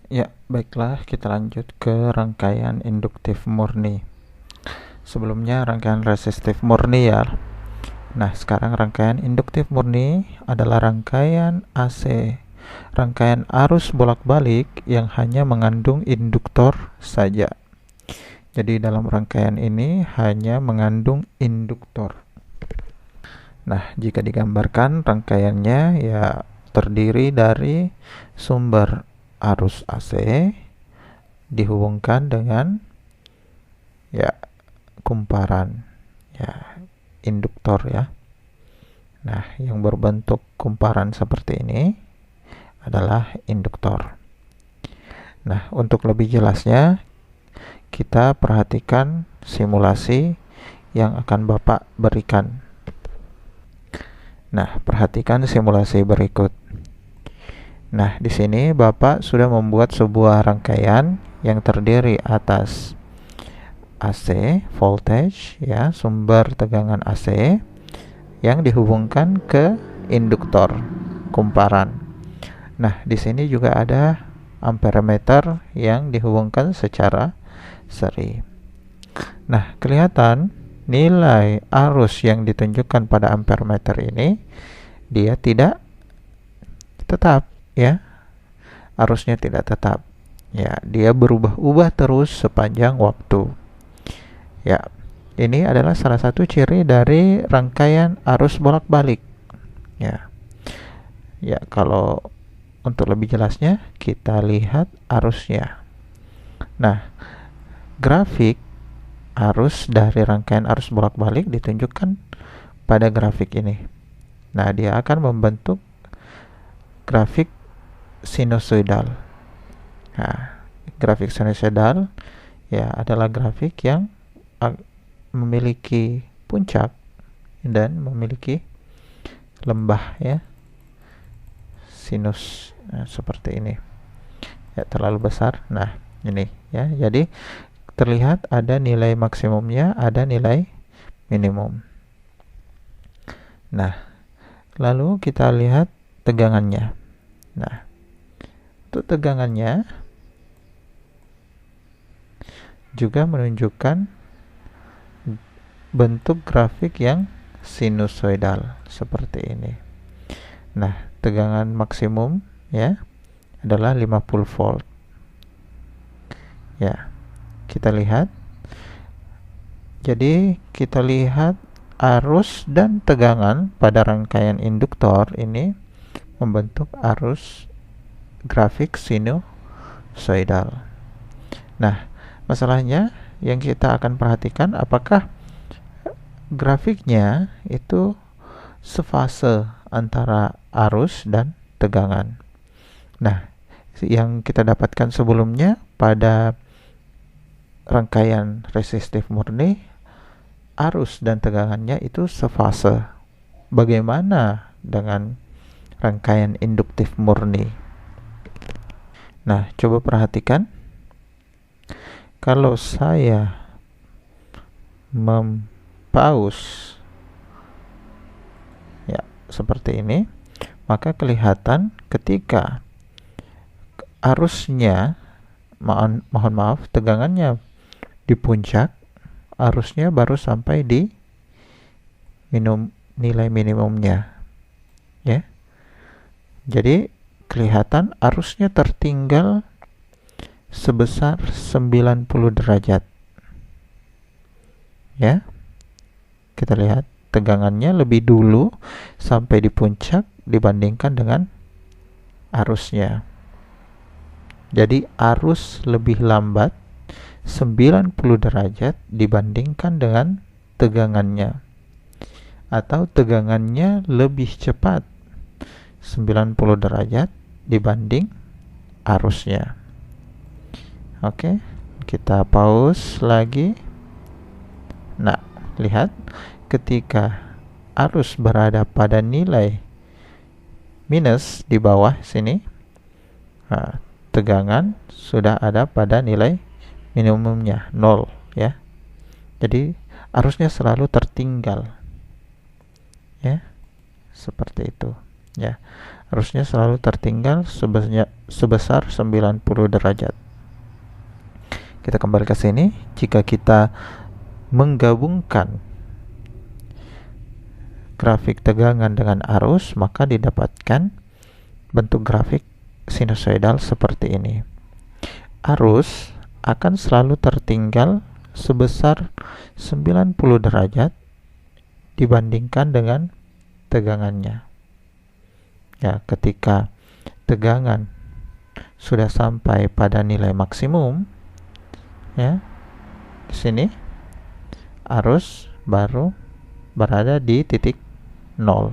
Ya, baiklah kita lanjut ke rangkaian induktif murni. Sebelumnya rangkaian resistif murni ya. Nah, sekarang rangkaian induktif murni adalah rangkaian AC. Rangkaian arus bolak-balik yang hanya mengandung induktor saja. Jadi dalam rangkaian ini hanya mengandung induktor. Nah, jika digambarkan rangkaiannya ya terdiri dari sumber arus AC dihubungkan dengan ya kumparan ya induktor ya. Nah, yang berbentuk kumparan seperti ini adalah induktor. Nah, untuk lebih jelasnya kita perhatikan simulasi yang akan Bapak berikan. Nah, perhatikan simulasi berikut. Nah, di sini Bapak sudah membuat sebuah rangkaian yang terdiri atas AC, voltage, ya, sumber tegangan AC yang dihubungkan ke induktor kumparan. Nah, di sini juga ada amperemeter yang dihubungkan secara seri. Nah, kelihatan nilai arus yang ditunjukkan pada amperemeter ini dia tidak tetap ya. Arusnya tidak tetap. Ya, dia berubah-ubah terus sepanjang waktu. Ya, ini adalah salah satu ciri dari rangkaian arus bolak-balik. Ya. Ya, kalau untuk lebih jelasnya kita lihat arusnya. Nah, grafik arus dari rangkaian arus bolak-balik ditunjukkan pada grafik ini. Nah, dia akan membentuk grafik sinusoidal. Nah, grafik sinusoidal ya adalah grafik yang memiliki puncak dan memiliki lembah ya sinus seperti ini ya, terlalu besar. Nah, ini ya, jadi terlihat ada nilai maksimumnya, ada nilai minimum. Nah, lalu kita lihat tegangannya. Nah, untuk tegangannya juga menunjukkan bentuk grafik yang sinusoidal seperti ini. Nah, tegangan maksimum ya adalah 50 volt. Ya, kita lihat. Jadi, kita lihat arus dan tegangan pada rangkaian induktor ini membentuk arus grafik sinusoidal. Nah, masalahnya yang kita akan perhatikan apakah grafiknya itu sefase antara arus dan tegangan. Nah, yang kita dapatkan sebelumnya pada rangkaian resistif murni, arus dan tegangannya itu sefase. Bagaimana dengan rangkaian induktif murni? Nah, coba perhatikan. Kalau saya paus ya seperti ini, maka kelihatan ketika arusnya mohon maaf tegangannya di puncak, arusnya baru sampai di nilai minimumnya ya. Jadi kelihatan arusnya tertinggal sebesar 90 derajat ya. Kita lihat tegangannya lebih dulu sampai di puncak dibandingkan dengan arusnya. Jadi arus lebih lambat 90 derajat dibandingkan dengan tegangannya, atau tegangannya lebih cepat 90 derajat dibanding arusnya. Oke, kita pause lagi. Nah, lihat ketika arus berada pada nilai minus di bawah sini, nah, tegangan sudah ada pada nilai minimumnya 0 ya. Jadi arusnya selalu tertinggal ya, seperti itu ya. harusnya selalu tertinggal sebesar 90 derajat. Kita kembali ke sini. Jika kita menggabungkan grafik tegangan dengan arus, maka didapatkan bentuk grafik sinusoidal seperti ini. Arus akan selalu tertinggal sebesar 90 derajat dibandingkan dengan tegangannya. Ya, ketika tegangan sudah sampai pada nilai maksimum, ya, di sini arus baru berada di titik 0.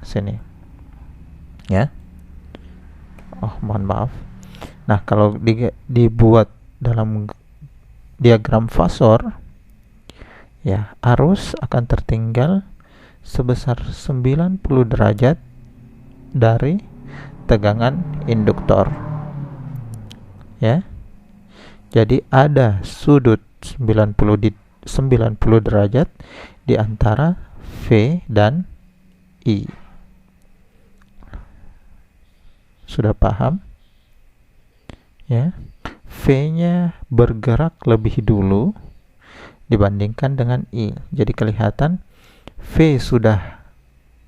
Sini. Ya. Oh, mohon maaf. Nah, kalau dibuat dalam diagram fasor, ya, arus akan tertinggal sebesar 90 derajat dari tegangan induktor. Ya. Jadi ada sudut 90 derajat di antara V dan I. Sudah paham? Ya. V-nya bergerak lebih dulu dibandingkan dengan I. Jadi kelihatan V sudah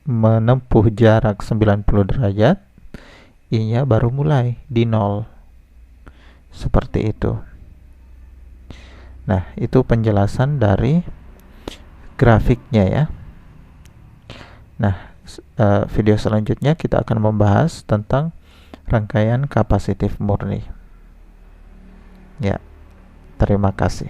menempuh jarak 90 derajat, I-nya baru mulai di 0. Seperti itu. Nah, itu penjelasan dari grafiknya ya. Nah, video selanjutnya kita akan membahas tentang rangkaian kapasitif murni. Ya, terima kasih.